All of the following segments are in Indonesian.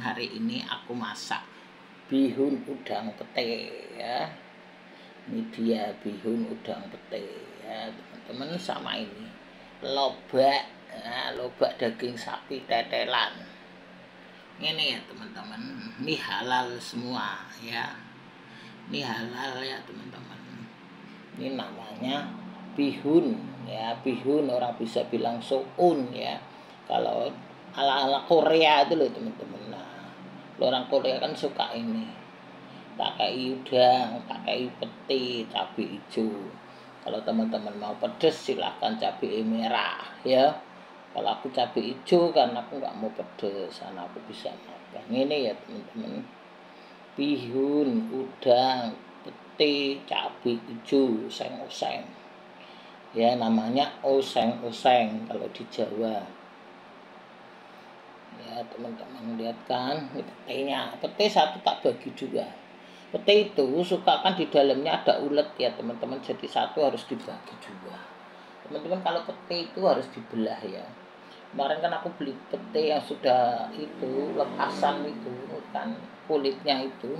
hari ini aku masak bihun udang pete ya. Ini dia bihun udang pete ya teman-teman, sama ini lobak ya, lobak daging sapi tetelan. Ini ya teman-teman, ini halal semua ya. Ini halal ya teman-teman. Ini namanya bihun ya, bihun orang bisa bilang soun ya. Kalau ala-ala Korea itu loh teman-teman. Nah, orang Korea kan suka ini. Pakai udang, pakai peti, cabai hijau. Kalau teman-teman mau pedes silahkan cabai merah ya. Kalau aku cabai hijau karena aku nggak mau pedes, karena aku bisa makan. Ini ya teman-teman, bihun, udang, peti, cabai hijau, oseng-oseng. Ya namanya oseng-oseng kalau di Jawa. Ya teman-teman lihat kan, ini petenya. Peti satu tak bagi dua. Peti itu suka kan di dalamnya ada ulet ya teman-teman, jadi satu harus dibagi dua. Teman-teman kalau peti itu harus dibelah ya. Kemarin kan aku beli peti yang sudah itu lepasan itu kan, kulitnya itu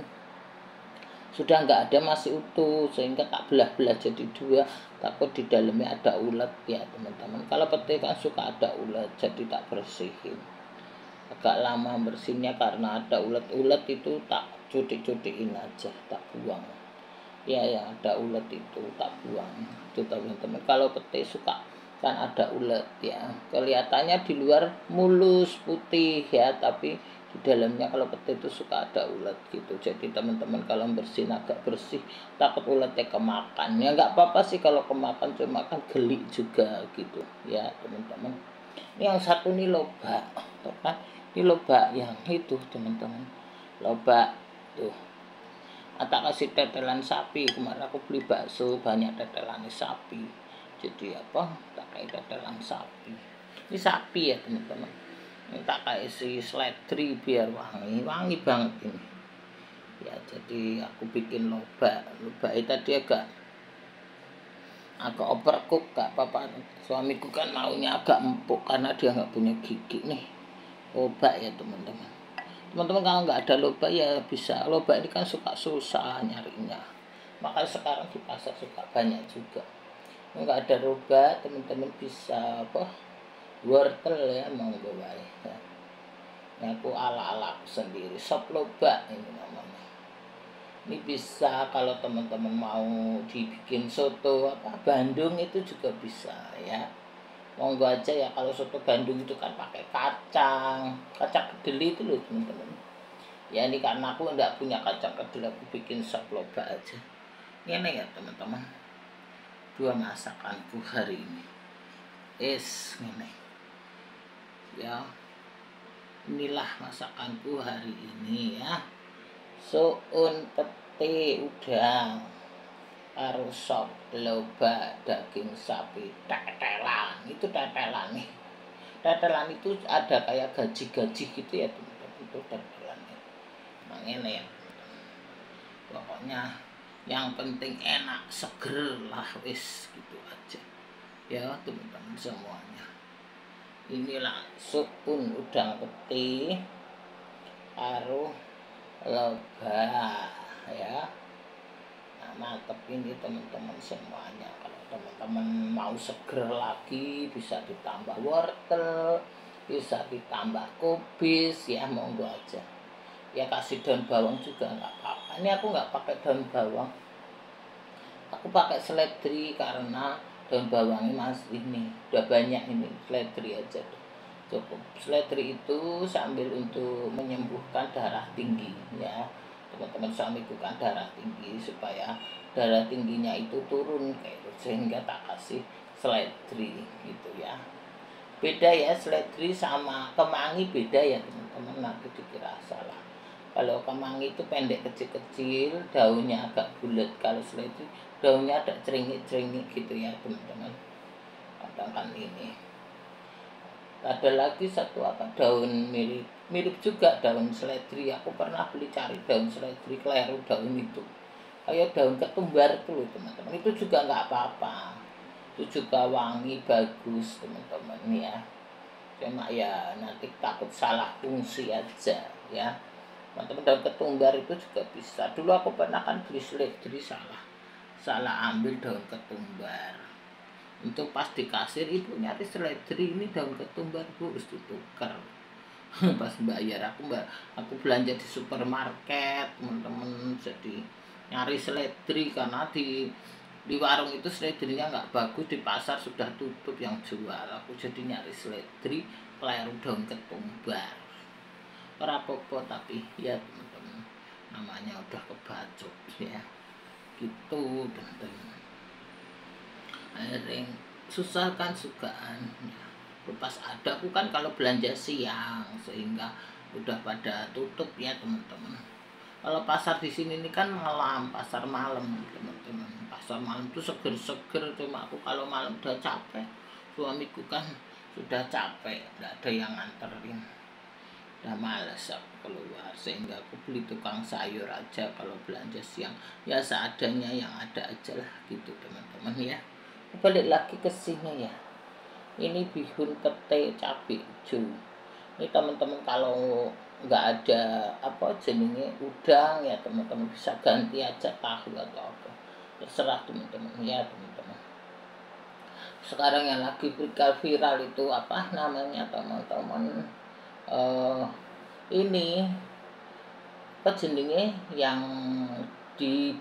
sudah nggak ada, masih utuh, sehingga tak belah-belah jadi dua, takut di dalamnya ada ulet ya teman-teman. Kalau peti kan suka ada ulet, jadi tak bersihin. Agak lama bersihnya karena ada ulet-ulet, itu tak cuci-cuciin aja, tak buang ya, yang ada ulet itu tak buang itu teman-teman. Kalau peti suka kan ada ulet ya, kelihatannya di luar mulus putih ya, tapi di dalamnya kalau peti itu suka ada ulet gitu. Jadi teman-teman kalau bersihin agak bersih, takut uletnya kemakan ya. Nggak apa-apa sih kalau kemakan, cuma kan geli juga gitu ya teman-teman. Ini yang satu nih lobak kan, ini lobak yang itu teman-teman, lobak tuh. Tak kasih tetelan sapi. Kemarin aku beli bakso banyak tetelan sapi, jadi apa, tak kayak tetelan sapi. Ini sapi ya teman-teman, ini tak kasih seledri biar wangi banget ini ya. Jadi aku bikin lobak itu tadi agak overcook, gak apa-apa. Suamiku kan maunya agak empuk karena dia nggak punya gigi nih. Lobak ya teman-teman. Teman-teman kalau nggak ada lobak ya bisa. Lobak ini kan suka susah nyarinya, makanya sekarang di pasar suka banyak juga. Nggak ada lobak teman-teman bisa apa, wortel ya, monggo wae ya. Aku ala-ala aku sendiri, sop lobak ini namanya. Ini bisa kalau teman-teman mau dibikin soto apa Bandung itu juga bisa ya, monggo aja ya. Kalau soto Bandung itu kan pakai kacang kedeli itu loh teman-teman ya. Ini karena aku enggak punya kacang kedeli, aku bikin sop lobak aja. Ini ya teman-teman, dua masakanku hari ini ini ya. Inilah masakanku hari ini ya, soun pete udang karo sop lobak daging sapi tetelan. Itu tetelan nih, tetelan itu ada kayak gaji-gaji gitu ya teman-teman, itu tetelan ya. Nah ini ya pokoknya yang penting enak, seger lah wis gitu aja ya teman-teman semuanya. Inilah soun udang pete karo lobak ya. Nah, mantep ini teman-teman semuanya. Kalau teman-teman mau seger lagi bisa ditambah wortel, bisa ditambah kubis ya, monggo aja ya. Kasih daun bawang juga nggak apa-apa. Ini aku nggak pakai daun bawang, aku pakai seledri karena daun bawangnya masih ini udah banyak. Ini seledri aja cukup. Seledri itu sambil untuk menyembuhkan darah tinggi ya teman-teman. Suamiku kan darah tinggi, supaya darah tingginya itu turun kayak itu, sehingga tak kasih seledri gitu ya. Beda ya seledri sama kemangi, beda ya teman-teman, nanti dikira salah. Kalau kemangi itu pendek kecil-kecil, daunnya agak bulat. Kalau seledri daunnya ada ceringik-ceringik gitu ya teman-teman. Katakan ini ada lagi satu apa, daun mirip juga daun seledri. Aku pernah beli, cari daun seledri keliru daun itu, kayak daun ketumbar itu loh teman-teman. Itu juga nggak apa-apa, itu juga wangi bagus teman-teman ya. Cuma ya nanti takut salah fungsi aja. ya teman-teman. Daun ketumbar itu juga bisa. Dulu aku pernah kan beli seledri, salah ambil daun ketumbar. Untuk pas di kasir ibu nyari seledri, ini daun ketumbar bu, harus ditukar. Pas bayar aku belanja di supermarket teman-teman, jadi nyari seledri karena di warung itu seledrinya nggak bagus, di pasar sudah tutup yang jual. Aku jadi nyari seledri, keliru daun ketumbar. Ora apa-apa, tapi ya teman-teman, namanya udah kebacut ya gitu teman-teman. Akhirnya susah kan sukaan ya. Pas ada aku kan kalau belanja siang, sehingga udah pada tutup ya teman-teman. Kalau pasar di sini ini kan malam, pasar malam teman-teman. Pasar malam tuh seger-seger, cuma aku kalau malam udah capek. Suamiku kan sudah capek, nggak ada yang nganterin. Udah males aku keluar, sehingga aku beli tukang sayur aja kalau belanja siang. Ya seadanya, yang ada aja lah gitu teman-teman ya. Balik lagi ke sini ya. Ini bihun pete cabai hijau. Ini teman-teman kalau nggak ada apa jenenge udang ya teman-teman, bisa ganti aja tahu atau apa, terserah teman-teman ya teman-teman. Sekarang yang lagi viral itu apa namanya teman-teman, ini apa jenenge yang di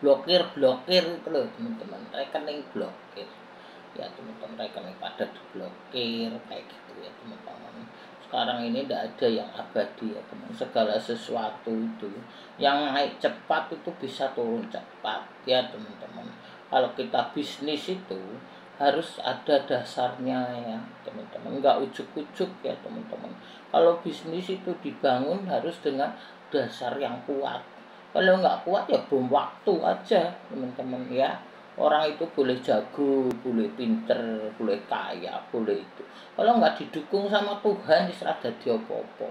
blokir itu loh teman-teman, rekening blokir ya teman-teman, rekening pada diblokir kayak gitu ya teman-teman. Sekarang ini tidak ada yang abadi ya teman, segala sesuatu itu yang naik cepat itu bisa turun cepat ya teman-teman. Kalau kita bisnis itu harus ada dasarnya ya teman-teman, enggak ujuk-ujuk ya teman-teman. Kalau bisnis itu dibangun harus dengan dasar yang kuat. Kalau nggak kuat ya bom waktu aja teman-teman ya. Orang itu boleh jago, boleh pinter, boleh kaya, boleh itu. Kalau nggak didukung sama Tuhan, serah dadi apa-apa.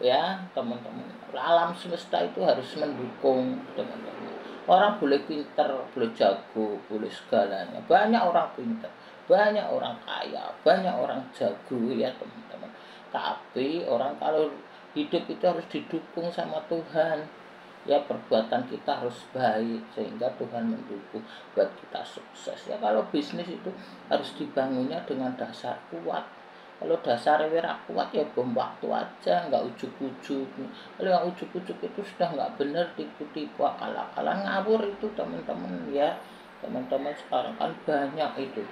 Ya, teman-teman. Alam semesta itu harus mendukung, teman-teman. Orang boleh pinter, boleh jago, boleh segalanya. Banyak orang pinter, banyak orang kaya, banyak orang jago ya, teman-teman. Tapi orang kalau hidup itu harus didukung sama Tuhan. Ya perbuatan kita harus baik sehingga Tuhan mendukung buat kita sukses ya. Kalau bisnis itu harus dibangunnya dengan dasar kuat. Kalau dasar kuat ya bom waktu aja, nggak ujuk-ujuk. Kalau yang ujuk-ujuk itu sudah nggak benar, tipu-tipu, akal-akalan, ngawur itu teman-teman ya. Teman-teman sekarang kan banyak itu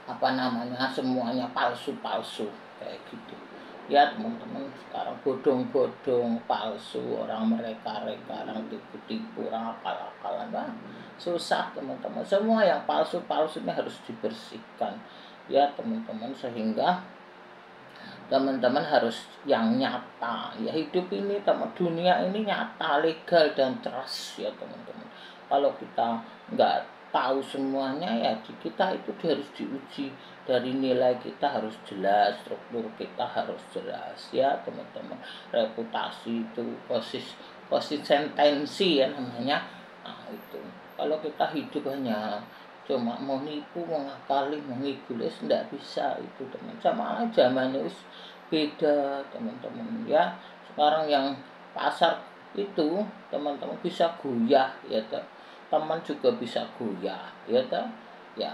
apa namanya, semuanya palsu-palsu kayak gitu ya teman-teman. Sekarang bodong-bodong, palsu, orang mereka-reka, orang tipu-tipu, orang akal-akalan, wah susah teman-teman. Semua yang palsu-palsu ini harus dibersihkan ya teman-teman, sehingga teman-teman harus yang nyata ya. Hidup ini teman, dunia ini nyata, legal dan trust ya teman-teman. Kalau kita nggak tahu semuanya ya, kita itu harus diuji. Dari nilai kita harus jelas, struktur kita harus jelas ya teman-teman. Reputasi itu konsistensi ya namanya. Nah itu kalau kita hidup hanya cuma mau nipu, mau ngakali, mau ngigulis, tidak bisa itu teman. Sama zaman itu beda teman-teman ya. Sekarang yang pasar itu teman-teman bisa goyah ya teman juga bisa goyah ya ya.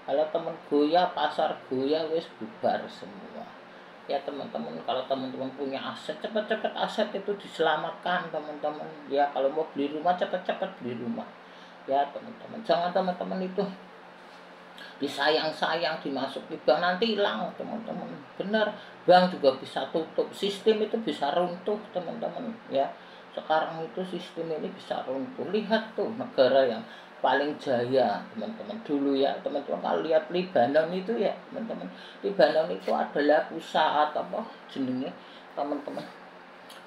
Kalau teman goyah, pasar goyah, wis bubar semua ya teman-teman. Kalau teman-teman punya aset, cepat-cepat aset itu diselamatkan teman-teman ya. Kalau mau beli rumah, cepat-cepat beli rumah ya teman-teman. Jangan teman-teman itu disayang-sayang dimasuk di bank, nanti hilang teman-teman. Benar, bank juga bisa tutup, sistem itu bisa runtuh teman-teman ya. Sekarang itu sistem ini bisa runtuh. Lihat tuh negara yang paling jaya teman-teman dulu ya teman-teman. Kalau lihat Lebanon itu ya teman-teman, Lebanon itu adalah pusat apa jenenge teman-teman,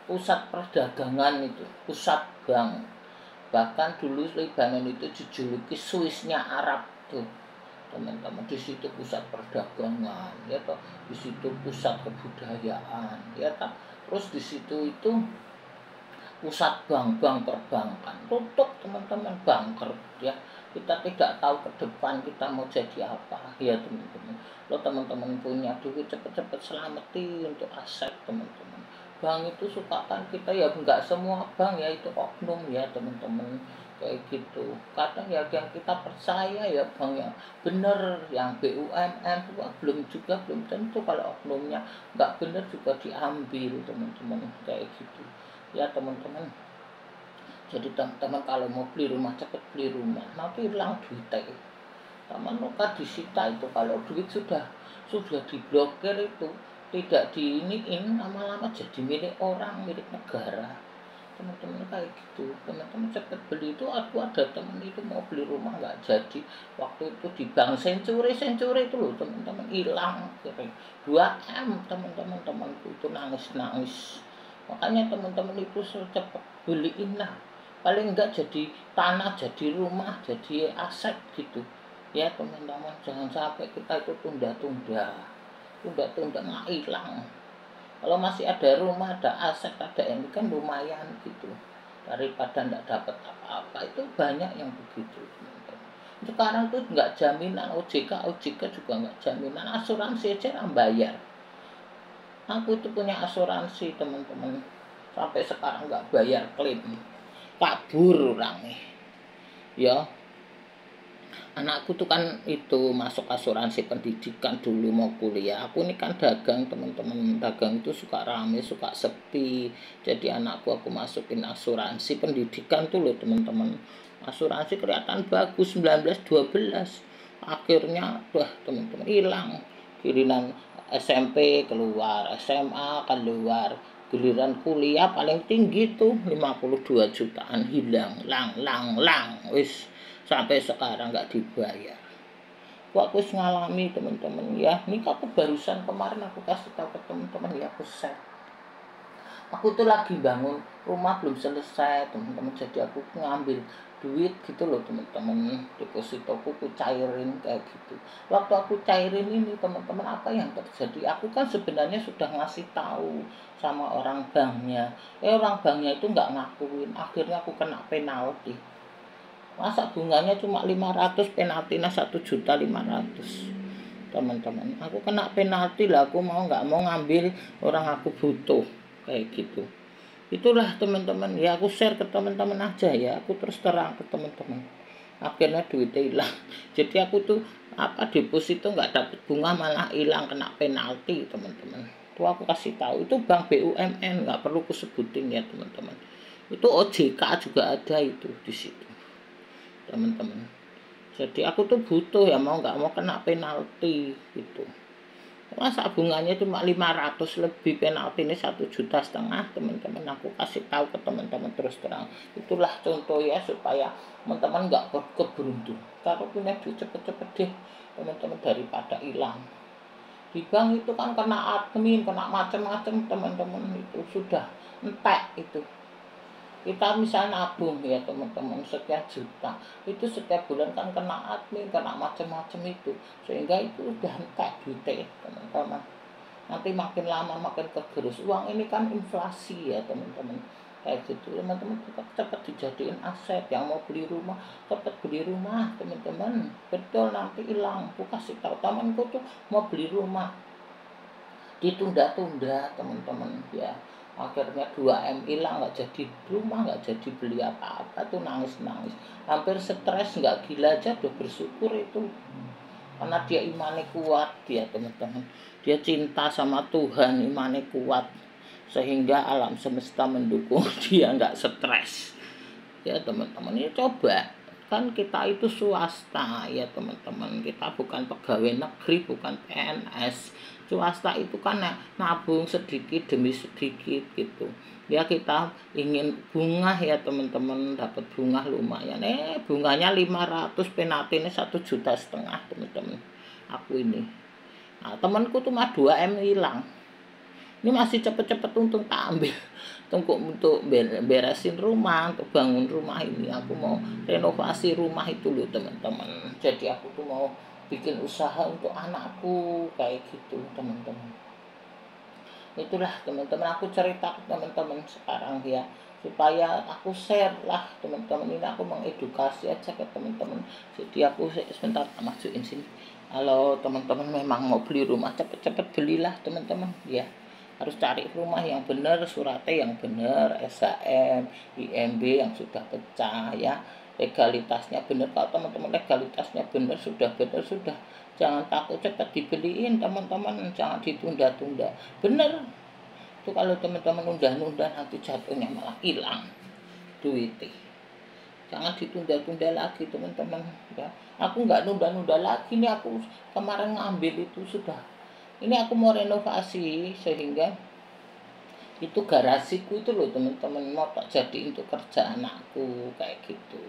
pusat perdagangan itu, pusat bank. Bahkan dulu Lebanon itu dijuluki Swissnya Arab tuh teman-teman. Di situ pusat perdagangan ya toh, di situ pusat kebudayaan ya toh. Terus di situ itu pusat bank-bank perbankan tutup teman-teman, bangkrut ya. Kita tidak tahu ke depan kita mau jadi apa ya teman-teman. Lo teman-teman punya duit, cepet-cepet selamatin untuk aset teman-teman. bank itu suka kan kita ya nggak semua bank ya itu oknum ya teman-teman kayak gitu. Kadang ya yang kita percaya ya bank yang bener, yang BUMN itu belum tentu kalau oknumnya nggak bener juga diambil teman-teman kayak gitu ya teman-teman. Jadi teman-teman kalau mau beli rumah cepet beli rumah, nanti hilang duitnya. Taman luka disita itu kalau duit sudah diblokir itu tidak diiniin lama-lama jadi milik orang, milik negara. Teman-teman kayak gitu, teman-teman cepet beli. Itu aku ada teman itu mau beli rumah nggak jadi, waktu itu di bank Century itu loh teman-teman, hilang 2M. Temanku itu nangis, makanya teman-teman itu cepet beliin lah, paling enggak jadi tanah, jadi rumah, jadi aset gitu ya teman-teman. Jangan sampai kita itu tunda-tunda nggak hilang. Kalau masih ada rumah, ada aset, ada ini kan lumayan gitu, daripada nggak dapat apa-apa. Itu banyak yang begitu teman-teman. Sekarang tuh nggak jaminan, OJK juga nggak jaminan, asuransi aja nggak bayar. Aku itu punya asuransi teman-teman, sampai sekarang nggak bayar klaim, kabur orangnya ya. Anakku tuh kan itu masuk asuransi pendidikan dulu mau kuliah. Aku ini kan dagang teman-teman, dagang itu suka rame, suka sepi. Jadi anakku aku masukin asuransi pendidikan tuh loh teman-teman. Asuransi kelihatan bagus 19-12. Akhirnya wah teman-teman hilang. Giliran SMP keluar, SMA keluar, giliran kuliah paling tinggi tuh 52 jutaan hilang, lang wis sampai sekarang nggak dibayar. Aku ngalami teman-teman ya. Ini aku barusan kemarin aku kasih tahu ke teman-teman ya, aku share. Aku tuh lagi bangun rumah belum selesai teman-teman, jadi aku ngambil duit gitu loh teman-teman, depositoku aku cairin kayak gitu. Waktu aku cairin ini teman-teman, apa yang terjadi? Aku kan sebenarnya sudah ngasih tahu sama orang banknya, orang banknya itu nggak ngakuin. Akhirnya aku kena penalti. Masa bunganya cuma 500, penaltinya 1.500.000 teman-teman. Aku kena penalti lah, aku mau nggak mau ngambil orang aku butuh kayak gitu. Itulah teman-teman ya, aku share ke teman-teman aja ya, aku terus terang ke teman-teman. Akhirnya duitnya hilang. Jadi aku tuh deposito nggak dapet bunga, malah hilang, kena penalti teman-teman. Tuh aku kasih tahu, itu bank BUMN, nggak perlu aku sebutin ya teman-teman. Itu OJK juga ada itu di situ teman-teman. Jadi aku tuh butuh ya, mau nggak mau kena penalti gitu. Masa bunganya cuma 500 lebih, penalti ini 1,5 juta teman-teman. Aku kasih tahu ke teman-teman terus terang. Itulah contoh ya, supaya teman-teman nggak keberuntung. Kalau punya duit cepet-cepet deh teman-teman, daripada hilang. Di bank itu kan kena admin, kena macam-macam teman-teman, itu sudah entek itu. Kita misalnya nabung ya teman-teman sekian juta, itu setiap bulan kan kena admin, kena macam-macam itu, sehingga itu udah entek duitnya teman-teman. Nanti makin lama makin kegerus. Uang ini kan inflasi ya teman-teman, kayak gitu teman-teman. Cepat dijadiin aset. Yang mau beli rumah cepat beli rumah teman-teman, betul, nanti hilang. Aku kasih tahu temanku tuh mau beli rumah ditunda-tunda teman-teman ya. Akhirnya 2M hilang, nggak jadi rumah, nggak jadi beli apa-apa, tuh nangis hampir stres, nggak gila aja udah bersyukur itu, karena dia imannya kuat dia teman-teman. Dia cinta sama Tuhan, imannya kuat, sehingga alam semesta mendukung dia nggak stres ya teman-teman. Ini coba, kan kita itu swasta ya teman-teman, kita bukan pegawai negeri, bukan PNS. Swasta itu kan nabung sedikit demi sedikit gitu ya. Kita ingin bunga ya teman-teman, dapat bunga lumayan, bunganya 500, penaltinya 1,5 juta teman-teman. Aku ini, nah temanku tuh mah 2M hilang. Ini masih cepet-cepet untung tak ambil untuk beresin rumah, untuk bangun rumah ini. Aku mau renovasi rumah itu loh teman-teman. Jadi aku tuh mau bikin usaha untuk anakku kayak gitu teman-teman. Itulah teman-teman, aku cerita ke teman-teman sekarang ya, supaya aku share lah teman-teman. Ini aku mengedukasi aja ke teman-teman. Jadi aku sebentar majuin sini. Kalau teman-teman memang mau beli rumah, cepet-cepet belilah teman-teman ya. harus cari rumah yang benar, suratnya yang benar, SHM, IMB yang sudah pecah ya, legalitasnya benar. Kalau teman-teman legalitasnya benar, sudah jangan takut, cepat dibeliin teman-teman, jangan ditunda-tunda. Benar itu, kalau teman-teman nunda-nunda nanti jatuhnya malah hilang duitnya. Jangan ditunda-tunda lagi teman-teman ya. Aku nggak nunda-nunda lagi nih, aku kemarin ngambil itu sudah. Ini aku mau renovasi sehingga itu garasiku itu loh teman-teman mau tak jadi untuk kerja anakku kayak gitu,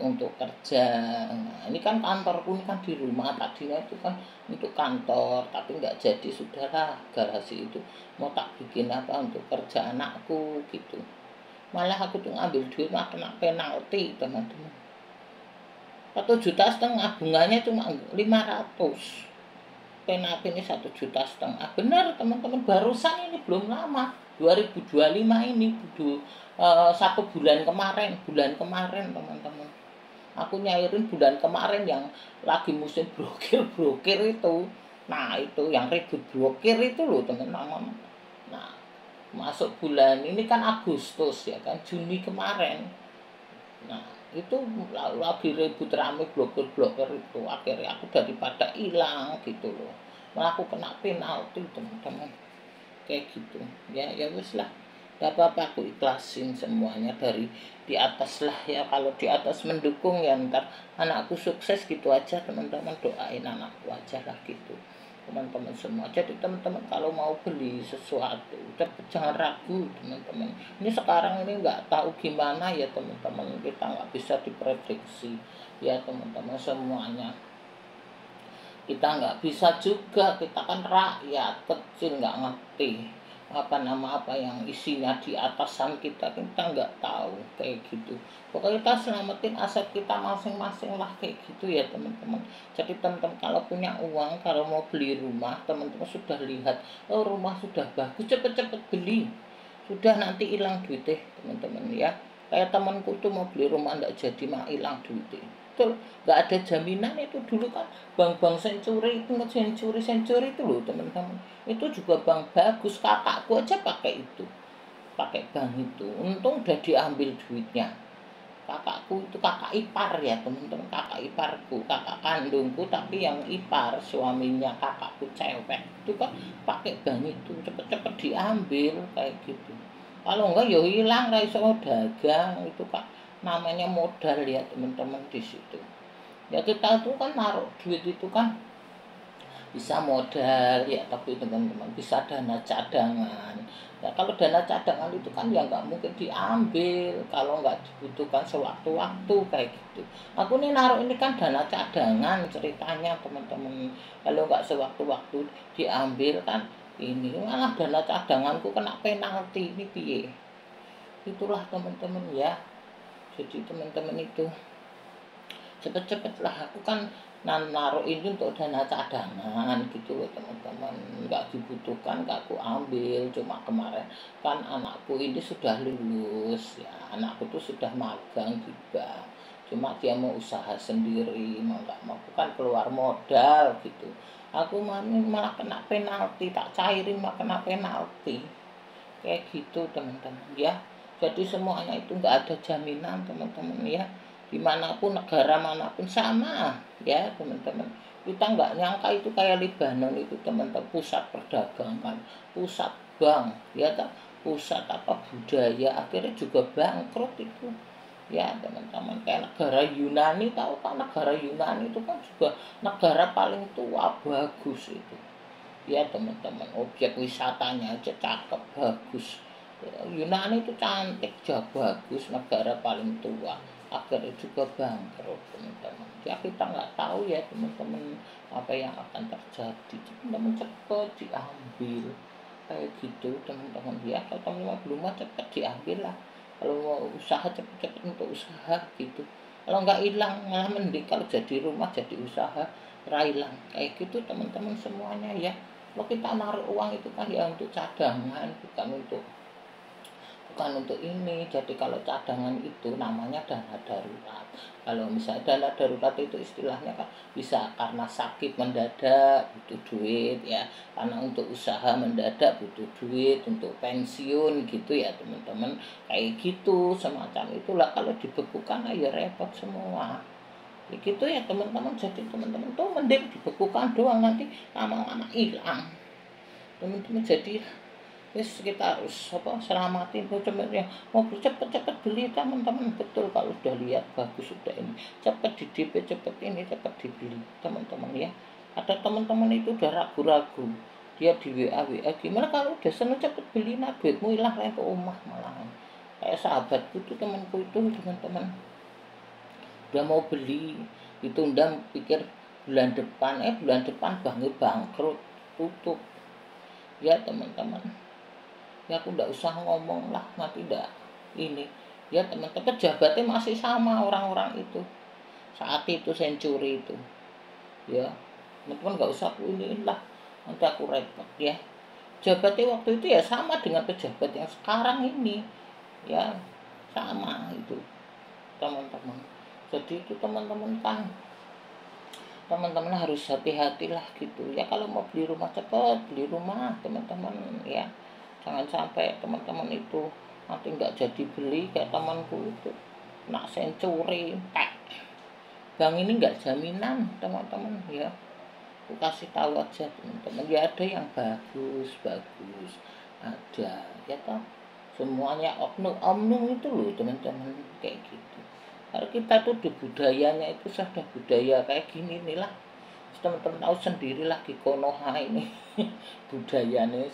untuk kerja. Nah, ini kan kantorku, ini kan di rumah, tadinya itu kan untuk kantor tapi nggak jadi, sudahlah garasi itu mau tak bikin apa untuk kerja anakku gitu. Malah aku tuh ngambil duit mah kena penalti teman-teman, 1,5 juta, bunganya cuma 500, penalti ini 1,5 juta. Benar teman-teman, barusan ini belum lama 2025 ini, 1 bulan kemarin teman-teman. Aku nyairin bulan kemarin yang lagi musim brokir itu. Nah itu yang ribut brokir itu loh teman-teman. Nah masuk bulan ini kan Agustus ya kan, Juni kemarin. Nah itu lagi ribut rame blokir itu, akhirnya aku daripada hilang gitu loh, malah aku kena penalti teman-teman kayak gitu ya. Ya wis lah, gak apa-apa, aku ikhlasin semuanya dari di atas lah ya. Kalau di atas mendukung ya ntar anakku sukses gitu aja teman-teman, doain anakku aja lah gitu teman-teman semua. Jadi teman-teman kalau mau beli sesuatu jangan ragu teman-teman. Ini sekarang ini nggak tahu gimana ya teman-teman, kita nggak bisa diprediksi ya teman-teman semuanya. Kita nggak bisa juga, kita kan rakyat kecil nggak ngerti apa yang isinya di atasan kita nggak tahu kayak gitu. Pokoknya kita selamatin aset kita masing-masing lah kayak gitu ya teman-teman. Jadi teman-teman kalau punya uang, kalau mau beli rumah, teman-teman sudah lihat, oh rumah sudah bagus, cepet-cepet beli, sudah nanti hilang duitnya teman-teman ya. Kayak temanku tuh mau beli rumah nggak jadi, mah hilang duitnya. Betul, nggak ada jaminan itu dulu kan. Bank-bank Century itu, Century itu loh teman-teman, itu juga bank bagus. Kakakku aja pakai itu, pakai bank itu, untung udah diambil duitnya. Kakakku itu kakak ipar ya teman-teman, kakak iparku, kakak kandungku tapi yang ipar, suaminya kakakku cewek itu kan pakai bank itu, cepet-cepet diambil kayak gitu. Kalau enggak ya hilang, ra iso dagang itu kan, namanya modal ya teman-teman di situ. Ya kita tuh kan naruh duit itu kan bisa modal ya, tapi teman-teman bisa dana cadangan. Ya kalau dana cadangan itu kan ya nggak mungkin diambil kalau nggak dibutuhkan sewaktu-waktu kayak gitu. Aku nih naruh ini kan dana cadangan ceritanya teman-teman, kalau nggak sewaktu-waktu diambil kan ini malah dana cadanganku kena penalti, ini piye. Itulah teman-teman ya. Jadi teman-teman itu cepet-cepet lah, aku kan naruh ini untuk dana cadangan gitu loh teman-teman, nggak dibutuhkan nggak aku ambil. Cuma kemarin kan anakku ini sudah lulus ya, anakku tuh sudah magang juga, cuma dia mau usaha sendiri, mau nggak mau kan keluar modal gitu. Aku malah kena penalti, tak cairin malah kena penalti kayak gitu teman-teman ya. Jadi semuanya itu nggak ada jaminan teman-teman ya, dimanapun negara manapun sama ya teman-teman. Kita nggak nyangka itu kayak Lebanon itu teman-teman, pusat perdagangan, pusat bank ya, pusat apa budaya, akhirnya juga bangkrut itu ya teman-teman. Kayak negara Yunani, tahu kan negara Yunani itu kan juga negara paling tua, bagus itu ya teman-teman, objek wisatanya aja cakep bagus. Yunani itu cantik, jauh bagus, negara paling tua, akhirnya juga bangkrut teman-teman. Ya kita nggak tahu ya teman-teman apa yang akan terjadi, teman-teman cepat diambil kayak gitu teman-teman ya. Kalau teman-teman belum cepat diambil lah, kalau mau usaha cepet-cepet untuk usaha gitu. Kalau nggak hilang malah mending kalau jadi rumah jadi usaha hilang kayak gitu teman-teman semuanya ya. Kalau kita naruh uang itu kan ya untuk cadangan, bukan untuk bukan untuk ini. Jadi kalau cadangan itu namanya dana darurat. Kalau misalnya dana darurat itu istilahnya kan bisa karena sakit mendadak butuh duit ya, karena untuk usaha mendadak butuh duit, untuk pensiun gitu ya teman-teman, kayak gitu semacam itulah. Kalau dibekukan ya repot semua ya gitu ya teman-teman. Jadi teman-teman tuh mending dibekukan doang, nanti lama-lama hilang teman-teman. Jadi wis kita harus selamatin ya, mobil cepet-cepet beli teman-teman. Betul, kalau udah lihat bagus sudah ini cepet di DP, cepet ini cepet dibeli teman-teman ya. Ada teman-teman itu udah ragu-ragu, dia di WA gimana kalau udah seneng cepet beli, nah duitmu hilang ke rumah malahan. Kayak sahabatku tuh, temanku itu teman-teman, udah mau beli itu udah pikir bulan depan bangkrut, tutup ya teman-teman. Ya aku ndak usah ngomong lah, nanti ndak ini ya teman-teman. Pejabatnya masih sama orang-orang itu saat itu, Century itu ya teman-teman. Nggak usah aku ini lah, nanti aku repot ya. Pejabatnya waktu itu ya sama dengan pejabat yang sekarang ini ya, sama itu teman-teman. Jadi itu teman-teman kan, teman-teman harus hati-hati lah gitu ya. Kalau mau beli rumah cepat beli rumah teman-teman ya. Jangan sampai teman-teman itu nanti nggak jadi beli kayak temanku itu, nak Century. Bank ini nggak jaminan teman-teman ya. Aku kasih tahu aja teman-teman ya, ada yang bagus ada ya toh. Semuanya oknum itu loh teman-teman, kayak gitu. Kalau kita tuh di budayanya itu sudah budaya kayak gini nih lah. Teman-teman tahu sendirilah di Konoha ini budayanya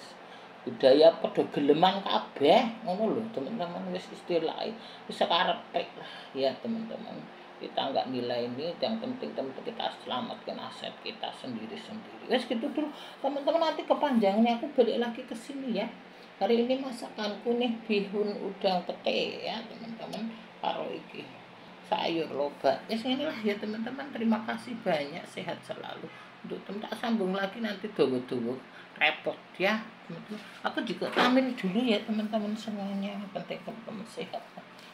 budaya pada geleman kabeh ngono lho teman-teman. Wis istilah wis karepe lah ya teman-teman. Kita nggak nilai ini, yang penting teman-teman kita selamatkan aset kita sendiri-sendiri. Wis gitu dulu teman-teman, nanti kepanjangannya aku balik lagi ke sini ya. Hari ini masakanku nih bihun udang pete ya teman-teman, karo iki sayur loba. Wis inilah ya teman-teman. Terima kasih banyak, sehat selalu. Untuk teman tak sambung lagi nanti dawa-dawa repot ya teman-teman. Aku juga pamit dulu ya teman-teman semuanya. Penting teman-teman sehat.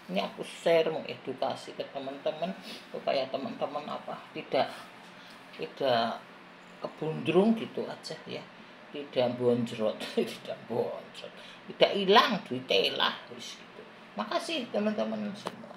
Ini aku share, mengedukasi ke teman-teman supaya teman-teman tidak kebundrung gitu aja ya, tidak bonjrot tidak hilang duitnya lah gitu. Makasih teman-teman semua.